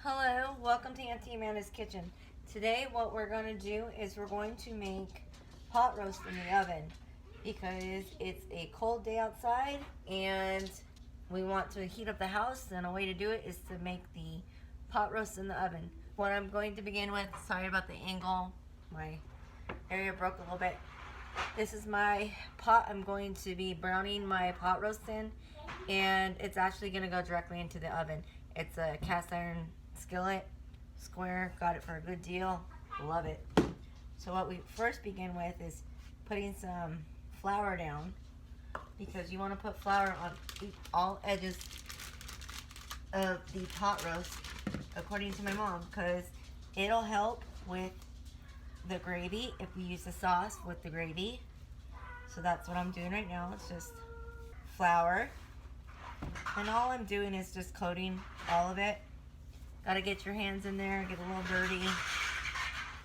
Hello, welcome to Auntie Amanda's Kitchen. Today what we're going to do is we're going to make pot roast in the oven because it's a cold day outside and we want to heat up the house, and a way to do it is to make the pot roast in the oven. What I'm going to begin with, sorry about the angle, my area broke a little bit. This is my pot I'm going to be browning my pot roast in, and it's actually going to go directly into the oven. It's a cast iron skillet, square, got it for a good deal, love it. So what we first begin with is putting some flour down, because you want to put flour on all edges of the pot roast, according to my mom, because it'll help with the gravy if we use the sauce with the gravy. So that's what I'm doing right now. It's just flour, and all I'm doing is just coating all of it. Gotta get your hands in there, get a little dirty.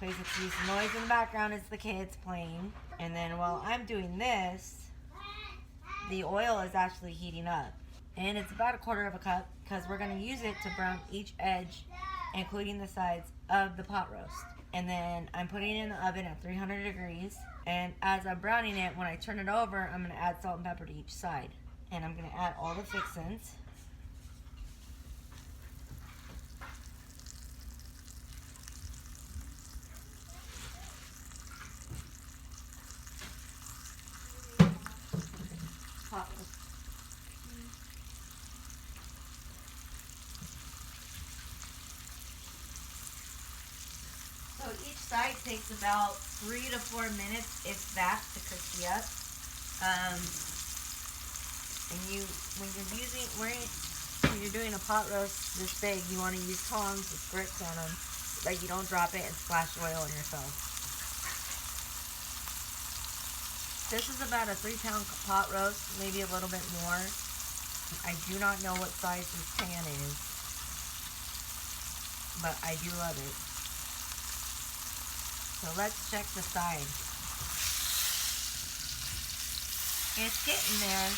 Please excuse the noise in the background, it's the kids playing. And then while I'm doing this, the oil is actually heating up. And it's about 1/4 cup, because we're gonna use it to brown each edge, including the sides of the pot roast. And then I'm putting it in the oven at 300 degrees. And as I'm browning it, when I turn it over, I'm gonna add salt and pepper to each side. And I'm gonna add all the fixins. So each side takes about 3 to 4 minutes, if that, to crispy up. And when you're doing a pot roast this big, you want to use tongs with grits on them, so that you don't drop it and splash oil on yourself. This is about a 3-pound pot roast, maybe a little bit more. I do not know what size this pan is, but I do love it. So let's check the side. It's getting there.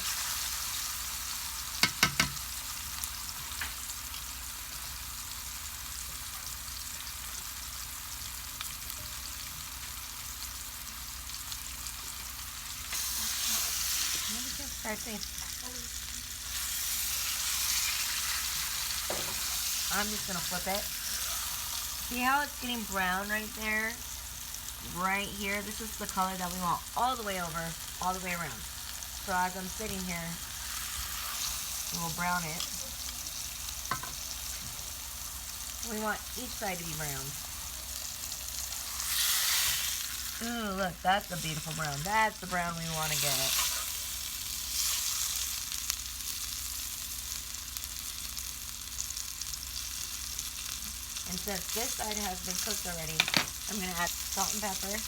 Let me just start this. I'm just gonna flip it. See how it's getting brown right there? Right here, this is the color that we want all the way over, all the way around. So as I'm sitting here, we'll brown it. We want each side to be brown. Ooh, look, that's a beautiful brown. That's the brown we want to get. And since this side has been cooked already, I'm going to add salt and pepper.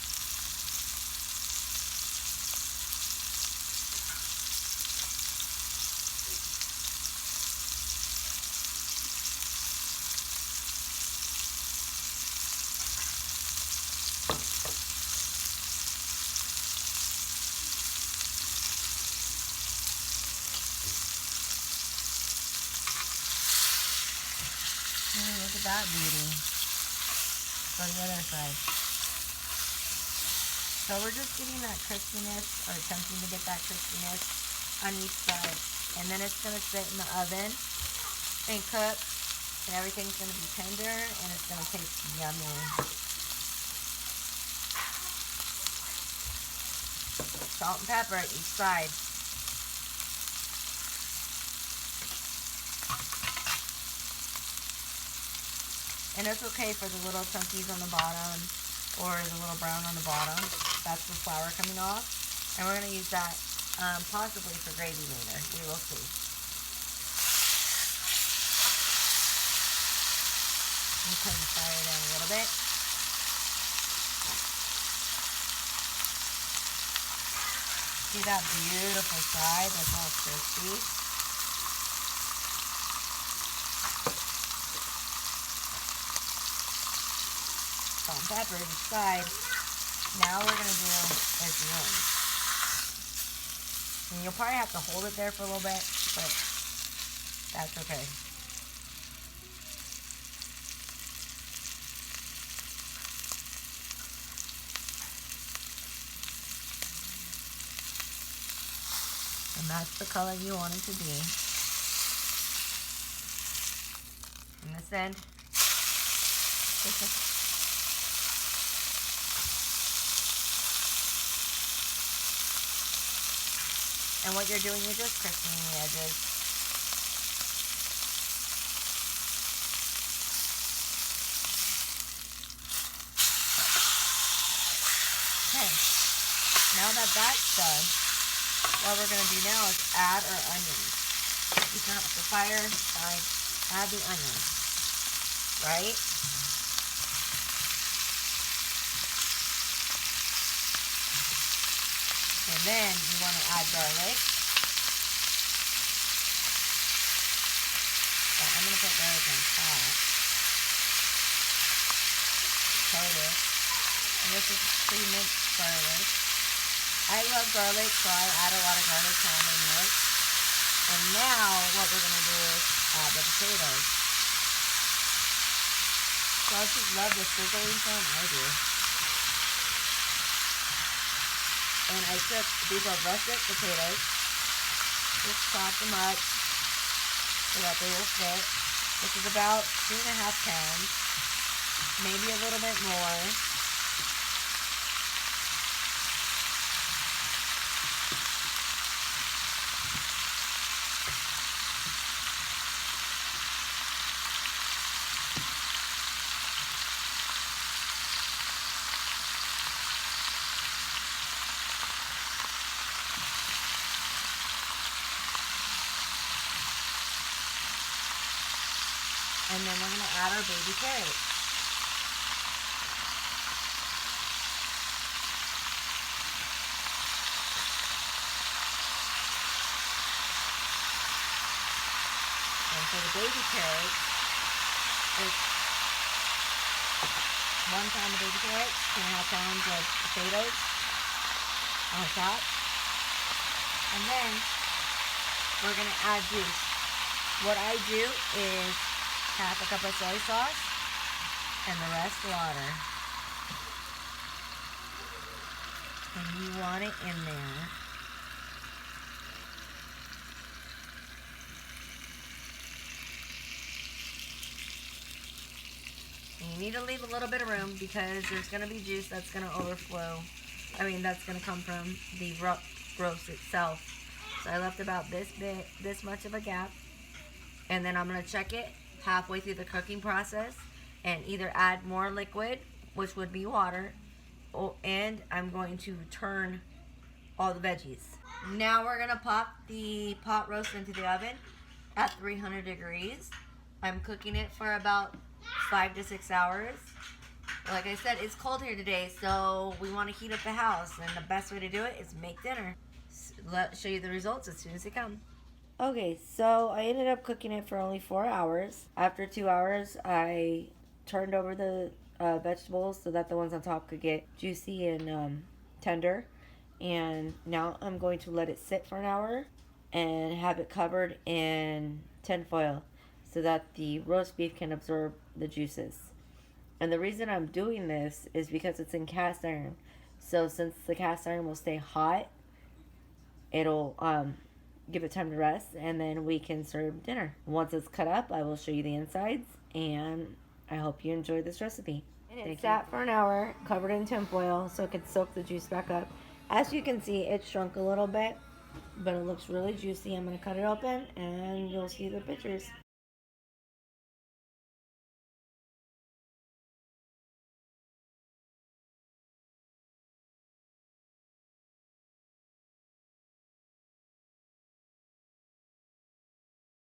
Ooh, look at that beauty. On the other side. So we're just getting that crispiness, or attempting to get that crispiness on each side. And then it's going to sit in the oven and cook, and everything's going to be tender, and it's going to taste yummy. Salt and pepper at each side. And it's okay for the little chunkies on the bottom, or the little brown on the bottom. That's the flour coming off. And we're going to use that possibly for gravy later. We will see. Let me turn the fire down a little bit. See that beautiful side? That's all crispy. Salt and pepper each side. Now we're going to do this one. And you'll probably have to hold it there for a little bit, but that's okay. And that's the color you want it to be. And this end. And what you're doing, you're just crisping the edges. Okay, now that that's done, what we're going to do now is add our onions. You turn up the fire, fine, add the onions, right? And then you want to add garlic. Oh, I'm going to put garlic on top. Coat it. And this is pre-minced garlic. I love garlic, so I add a lot of garlic to all my meals. And now what we're going to do is add the potatoes. So I just love the sizzling sound. I do. And I took, these are rustic potatoes. Just chop them up so that they will fit. This is about 2.5 pounds, maybe a little bit more. And then we're going to add our baby carrots. And for the baby carrots, it's 1 pound of baby carrots, 2.5 pounds of potatoes on top. And then we're going to add juice. What I do is 1/2 cup of soy sauce and the rest water. And you want it in there. And you need to leave a little bit of room because there's going to be juice that's going to overflow. That's going to come from the roast itself. So I left about this much of a gap. And then I'm going to check it halfway through the cooking process and either add more liquid, which would be water, and I'm going to turn all the veggies. Now we're going to pop the pot roast into the oven at 300 degrees. I'm cooking it for about 5 to 6 hours. Like I said, it's cold here today, so we want to heat up the house, and the best way to do it is make dinner. Let's show you the results as soon as they come. Okay, so I ended up cooking it for only 4 hours. After 2 hours, I turned over the vegetables so that the ones on top could get juicy and tender. And now I'm going to let it sit for an hour and have it covered in tinfoil so that the roast beef can absorb the juices. And the reason I'm doing this is because it's in cast iron. So since the cast iron will stay hot, it'll give it time to rest, and then we can serve dinner. Once it's cut up, I will show you the insides, and I hope you enjoy this recipe. And it sat for an hour, covered in tinfoil, so it could soak the juice back up. As you can see, it shrunk a little bit, but it looks really juicy. I'm going to cut it open, and you'll see the pictures.